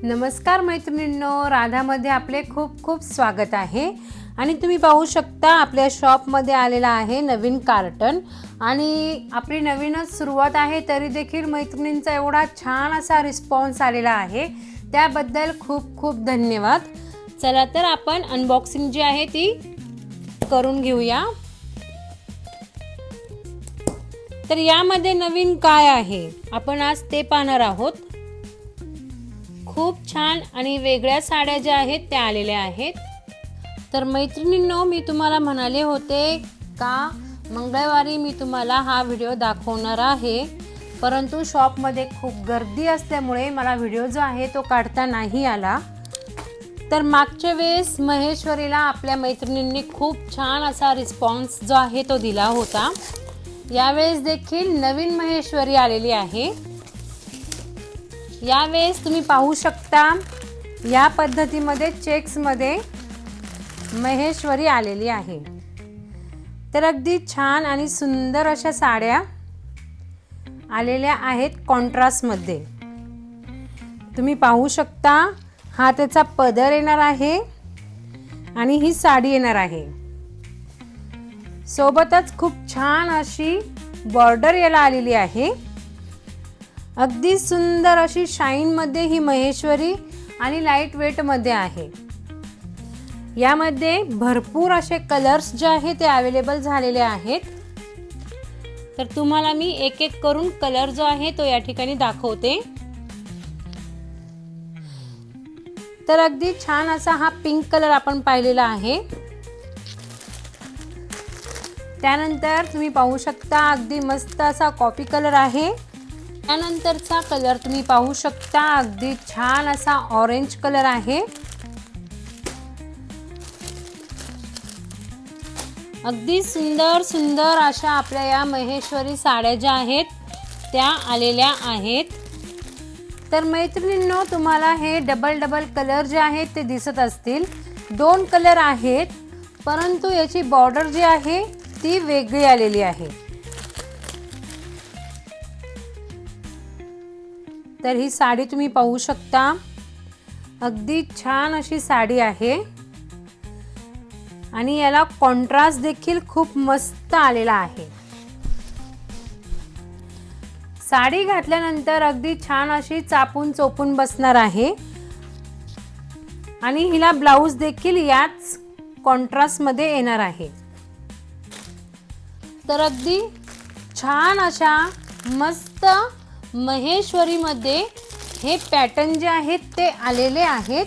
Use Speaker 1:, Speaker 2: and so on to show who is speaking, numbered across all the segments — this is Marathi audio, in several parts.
Speaker 1: नमस्कार मैत्रिणींनो, राधामध्ये आपले खूप खूप स्वागत आहे। आणि तुम्ही पाहू शकता आपल्या शॉपमध्ये आलेला आहे नवीन कार्टन आणि आपली नवीनच सुरुवात आहे, तरी देखील मैत्रिणींचा एवढा छान असा रिस्पॉन्स आलेला आहे, त्याबद्दल खूप खूप धन्यवाद। चला तर आपण अनबॉक्सिंग जी आहे ती करून घेऊया। तर यामध्ये नवीन काय आहे आपण आज ते पाहणार आहोत। खूप छान आणि वेगळ्या साड्या ज्या आहेत त्या आलेल्या आहेत। तर मैत्रिणींनो, मी तुम्हाला म्हणाले होते का मंगळवारी मी तुम्हाला हा व्हिडिओ दाखवणार आहे, परंतु शॉपमध्ये खूप गर्दी असल्यामुळे मला व्हिडिओ जो आहे तो काढता नाही आला। तर मागच्या वेळेस महेश्वरीला आपल्या मैत्रिणींनी खूप छान असा रिस्पॉन्स जो आहे तो दिला होता। यावेळेस देखील नवीन महेश्वरी आलेली आहे। यावेळेस तुम्ही पाहू शकता या पद्धतीमध्ये चेक्समध्ये महेश्वरी आलेली आहे। तर अगदी छान आणि सुंदर अशा साड्या आलेल्या आहेत कॉन्ट्रास्टमध्ये। तुम्ही पाहू शकता हा त्याचा पदर येणार आहे आणि ही साडी येणार आहे। सोबतच खूप छान अशी बॉर्डर याला आलेली आहे। अगदी सुंदर अशी शाईन मध्ये ही महेश्वरी आणि लाईट वेट मध्ये आहे। यामध्ये भरपूर असे कलर्स जे आहेत ते अवेलेबल झालेले आहेत। तर तुम्हाला मी एक एक करून कलर जो आहे तो या ठिकाणी दाखवते। तर अगदी छान असा हा पिंक कलर आपण पाहिलेला आहे। त्यानंतर तुम्ही पाहू शकता अगदी मस्त असा कॉफी कलर आहे। त्यानंतरचा कलर तुम्ही पाहू शकता अगदी छान असा ऑरेंज कलर आहे। अगदी सुंदर सुंदर अशा आपल्या या महेश्वरी साड्या ज्या आहेत त्या आलेल्या आहेत। तर मैत्रिणींनो, तुम्हाला हे डबल कलर जे आहेत ते दिसत असतील। दोन कलर आहेत, परंतु याची बॉर्डर जी आहे ती वेगळी आलेली आहे। तर ही साडी तुम्ही पाहू शकता अगदी छान अशी साडी आहे आणि याला कॉन्ट्रास्ट देखील खूप मस्त आलेला आहे। साडी घातल्यानंतर अगदी छान अशी चापून चोपून बसणार आहे आणि हिला ब्लाउज देखील याच कॉन्ट्रास्ट मध्ये येणार आहे। तर अगदी छान अशा मस्त महेश्वरी मध्ये हे पॅटर्न जे आहेत ते आलेले आहेत।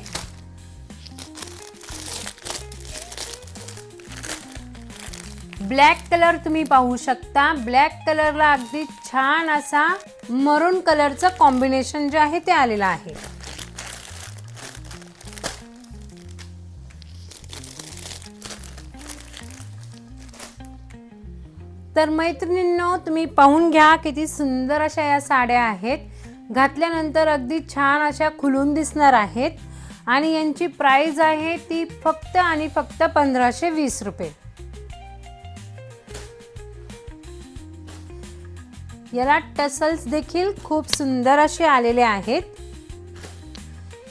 Speaker 1: ब्लॅक कलर तुम्ही पाहू शकता। ब्लॅक कलरला अगदी छान असा मरून कलरचं कॉम्बिनेशन जे आहे ते आलेलं आहे। तर मैत्रिणींनो, तुम्ही पाहून घ्या किती सुंदर अशा या साड्या आहेत। घातल्यानंतर अगदी छान अशा खुलून दिसणार आहेत आणि यांची प्राइस आहे ती फक्त आणि फक्त 1520 रुपये। याला टसल्स देखील खूप सुंदर असे आलेले आहेत।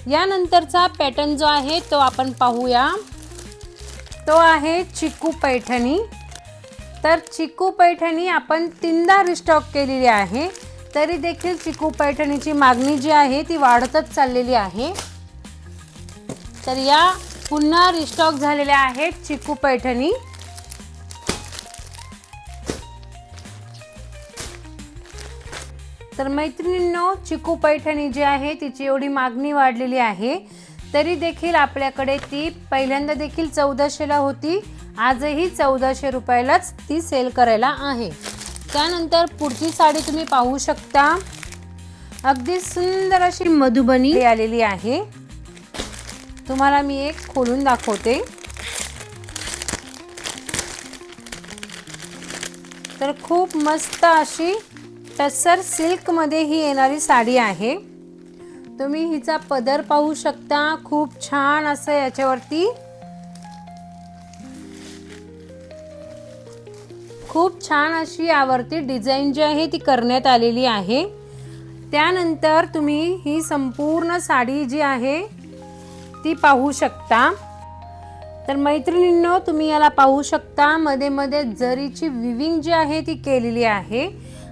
Speaker 1: यानंतरचा पॅटर्न जो आहे तो आपण पाहूया, तो आहे चिकू पैठणी। तर चिकू पैठणी आपण 3दा रिस्टॉक केलेली आहे, तरी देखील चिकू पैठणीची मागणी जी आहे ती वाढतच चाललेली आहे। तर या पुन्हा रिस्टॉक झालेल्या आहेत चिकू पैठणी। तर मैत्रिणींनो, चिकू पैठणी जी आहे तिची एवढी मागणी वाढलेली आहे, तरी देखील आपल्याकडे ती पहिल्यांदा देखील 1400 ला होती, आजही 1400 रुपयालाच ती सेल करायला आहे। त्यानंतर पुढची साडी तुम्ही पाहू शकता अगदी सुंदर अशी मधुबनी आलेली आहे। तुम्हाला मी एक खोलून दाखवते। तर खूप मस्त अशी टसर सिल्क मध्ये ही येणारी साडी आहे। तुम्ही हिचा पदर पाहू शकता, खूप छान असं याच्यावरती खूप छान अशी यावरती डिझाईन जी आहे ती करण्यात आलेली आहे। त्यानंतर तुम्ही ही संपूर्ण साडी जी आहे ती पाहू शकता। तर मैत्रिणींनो, तुम्ही याला पाहू शकता, मध्ये मध्ये जरीची विविंग जी आहे ती केलेली आहे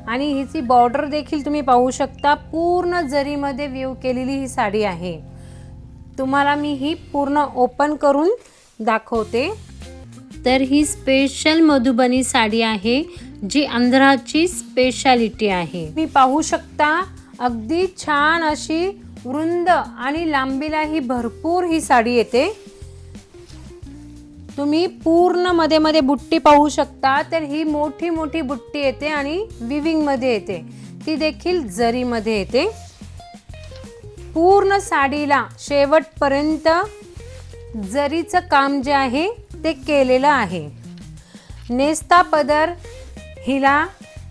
Speaker 1: आणि हिची बॉर्डर देखील तुम्ही पाहू शकता। पूर्ण जरीमध्ये विव केलेली ही साडी आहे। तुम्हाला मी ही पूर्ण ओपन करून दाखवते। तर ही स्पेशल मधुबनी साडी आहे जी आंध्राची स्पेशालिटी आहे। मी पाहू शकता अगदी छान अशी रुंद आणि लांबीलाही भरपूर ही साडी येते। तुम्ही पूर्ण मध्ये मध्ये बुट्टी पाहू शकता। तर ही मोठी मोठी बुट्टी येते आणि विविंग मध्ये येते, ती देखील जरी मध्ये येते। पूर्ण साडीला शेवटपर्यंत जरीचं काम जे आहे ते केलेलं आहे। नेस्ता पदर हिला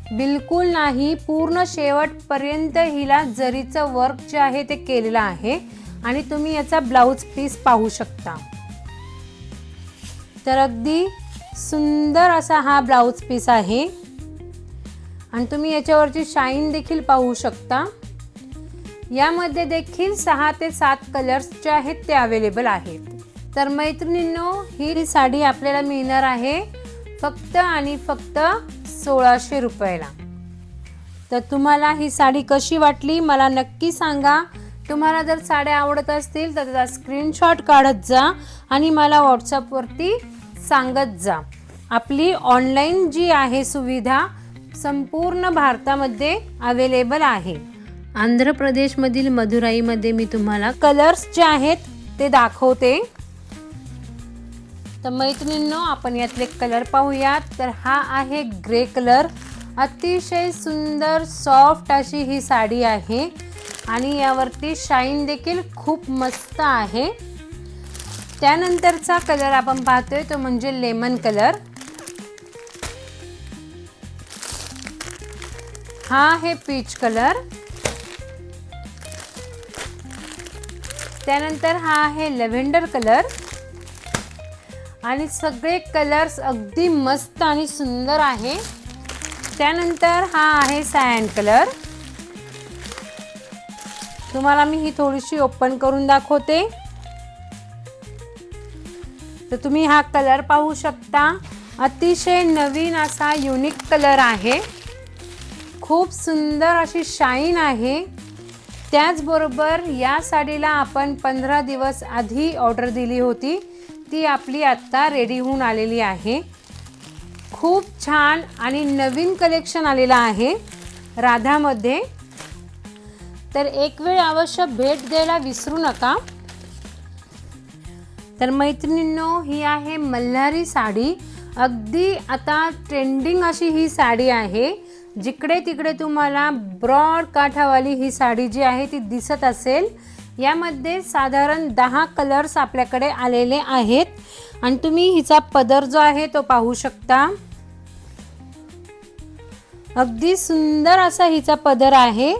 Speaker 1: बिलकुल नाही, पूर्ण शेवटपर्यंत हिला जरीचं वर्क जे आहे ते केलेलं आहे आणि तुम्ही याचा ब्लाउज पीस पाहू शकता। तर अगदी सुंदर असा हा ब्लाउज पीस आहे आणि तुम्ही याच्यावरची शाईन देखील पाहू शकता। यामध्ये देखील 6 ते 7 कलर्स जे आहेत ते अवेलेबल आहेत। तर मैत्रिणींनो, ही साडी आपल्याला मिळणार आहे फक्त आणि फक्त 1600 रुपयाला। तर तुम्हाला ही साडी कशी वाटली मला नक्की सांगा। तुम्हाला जर साड्या आवडत असतील तर त्याचा स्क्रीनशॉट काढत जा आणि मला व्हॉट्सअपवरती सांगत जा। आपली ऑनलाईन जी आहे सुविधा संपूर्ण भारतामध्ये अवेलेबल आहे। आंध्र प्रदेशमधील मदुराईमध्ये मी तुम्हाला कलर्स जे आहेत ते दाखवते। तर मैत्रिणींनो, आपण यातले कलर पाहूयात। तर हा आहे ग्रे कलर, अतिशय सुंदर सॉफ्ट अशी ही साडी आहे आणि यावरती शाईन देखील खूप मस्त आहे। त्यानंतरचा कलर आपण पाहतोय तो म्हणजे लेमन कलर। हा आहे पीच कलर। त्यानंतर हा आहे लव्हेंडर कलर आणि सगळे कलर्स अगदी मस्त आणि सुंदर आहे। त्यानंतर हा आहे सॅन्ड कलर। तुम्हाला मी ही थोडीशी ओपन करून दाखवते। तर तुम्ही हा कलर पाहू शकता, अतिशय नवीन असा युनिक कलर आहे, खूप सुंदर अशी शाईन आहे। त्याचबरोबर या साडीला आपण 15 दिवस आधी ऑर्डर दिली होती, ती आपली आत्ता रेडी होऊन आलेली आहे। खूप छान आणि नवीन कलेक्शन आलेलं आहे राधामध्ये। तर एक वेळ अवश्य भेट द्यायला विसरू नका। तर मैत्रिणींनो, ही आहे मल्हारी साडी। अगदी आता ट्रेंडिंग अशी ही साडी आहे। जिकडे तिकडे तुम्हाला ब्रॉड काठावाली ही साडी जी आहे ती दिसत असेल। यामध्ये साधारण 10 कलर्स आपल्याकडे आलेले आहेत आणि तुम्ही हिचा पदर जो आहे तो पाहू शकता। अगदी सुंदर असा हिचा पदर आहे।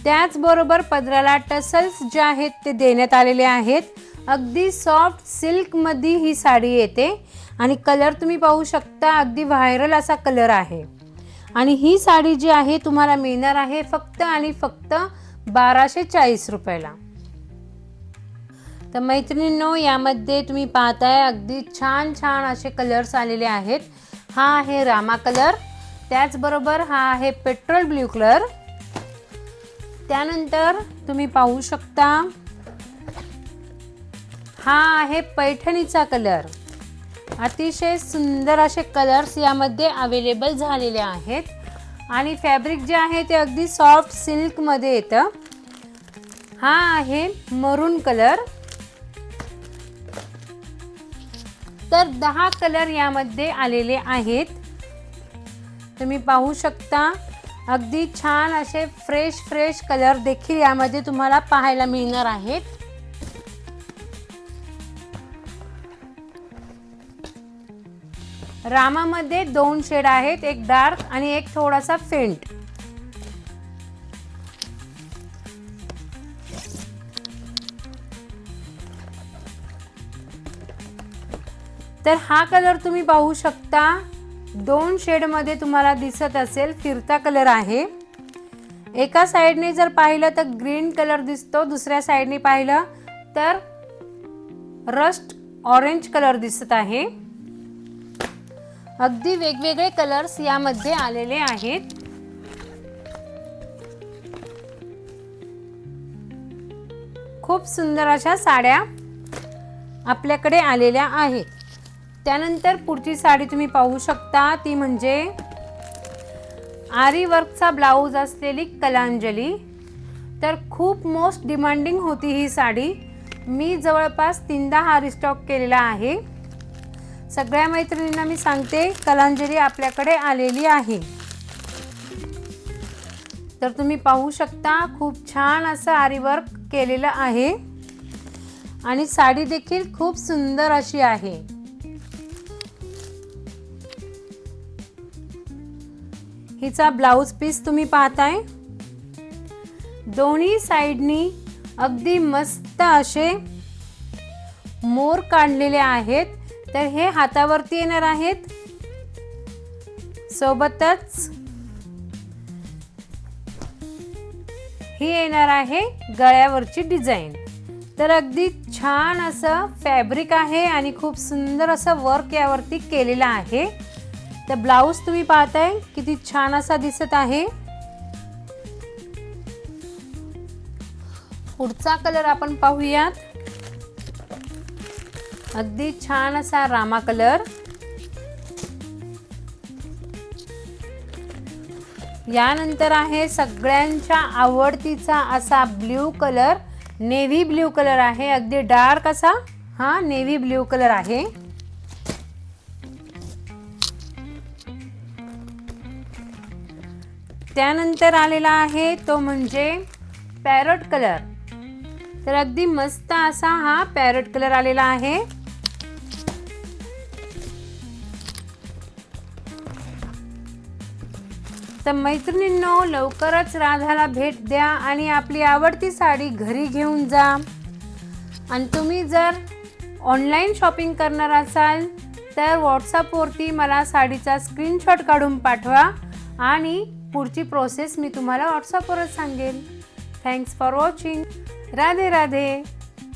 Speaker 1: त्याचबरोबर पदराला टसल्स जे आहेत ते देण्यात आलेले आहेत। अगदी सॉफ्ट सिल्क मध्ये ही साडी येते आणि कलर तुम्ही पाहू शकता, अगदी व्हायरल असा कलर आहे आणि ही साडी जी आहे तुम्हाला मिळणार आहे फक्त आणि फक्त 1240 रुपयाला। तर मैत्रिणींनो, यामध्ये तुम्ही पाहताय अगदी छान छान असे कलर्स आलेले आहेत। हा आहे रामा कलर, त्याचबरोबर हा आहे पेट्रोल ब्ल्यू कलर। त्यानंतर तुम्ही पाहू शकता हा आहे पैठणीचा कलर। अतिशय सुंदर असे कलर्स यामध्ये अवेलेबल झालेले आहेत आणि फॅब्रिक जे आहे ते अगदी सॉफ्ट सिल्क मध्ये येतं। हा आहे मरून कलर। तर 10 कलर यामध्ये आलेले आहेत। तुम्ही पाहू शकता अगदी छान असे फ्रेश कलर देखील यामध्ये तुम्हाला पाहायला मिळणार आहेत। रामामध्ये 2 शेड आहेत, एक डार्क आणि एक थोडासा फेंट। तर हा कलर तुम्ही पाहू शकता 2 शेड मध्ये तुम्हाला दिसत असेल, फिरता कलर आहे। एका साईडने जर पाहिलं तर ग्रीन कलर दिसतो, दुसऱ्या साईडने पाहिलं तर रस्ट ऑरेंज कलर दिसत आहे। अगदी वेगवेगळे कलर्स यामध्ये आलेले आहेत। खूप सुंदर अशा साड्या आपल्याकडे आलेल्या आहेत। त्यानंतर पुढची साडी तुम्ही पाहू शकता, ती म्हणजे आरी वर्कचा ब्लाऊज असलेली कलांजली। तर खूप मोस्ट डिमांडिंग होती ही साडी। मी जवळपास 3दा हा रिस्टॉक केलेला आहे। सगळ्या मैत्रिणींना मी सांगते, कलांजली आपल्याकडे आलेली आहे। तर तुम्ही पाहू शकता, खूप छान असं आरी वर्क केलेलं आहे आणि साडी देखील खूप सुंदर अशी आहे। हिचा ब्लाउज पीस तुम्ही पाहताय, दोन्ही साइडनी अगदी मस्त असे मोर काढलेले आहेत। तर हे हातावरती येणार आहेत, सोबतच ही येणार आहे गळ्यावरची डिझाइन। तर अगदी छान असं फॅब्रिक आहे आणि खूप सुंदर असं वर्क यावरती केलेलं आहे। तर ब्लाउज तुम्ही पाहताय किती छान असा दिसत आहे। पुढचा कलर आपण पाहूयात, अगदी छान असा रामा कलर। यानंतर आहे सगळ्यांच्या आवडतीचा असा blue colour, navy blue colour आहे, अगदी डार्क असा हा नेव्ही ब्ल्यू कलर आहे। त्यानंतर आलेला आहे तो म्हणजे पॅरोट कलर। तर अगदी मस्त असा हा पॅरोट कलर आलेला आहे। तर मैत्रिणींनो, लवकरच राधाला भेट द्या आणि आपली आवडती साडी घरी घेऊन जा। आणि तुम्ही जर ऑनलाईन शॉपिंग करणार असाल तर व्हॉट्सअपवरती मला साडीचा स्क्रीनशॉट काढून पाठवा आणि पुढची प्रोसेस मी तुम्हाला व्हॉट्सअपवरच सांगेल। Thanks for watching. Radhe Radhe.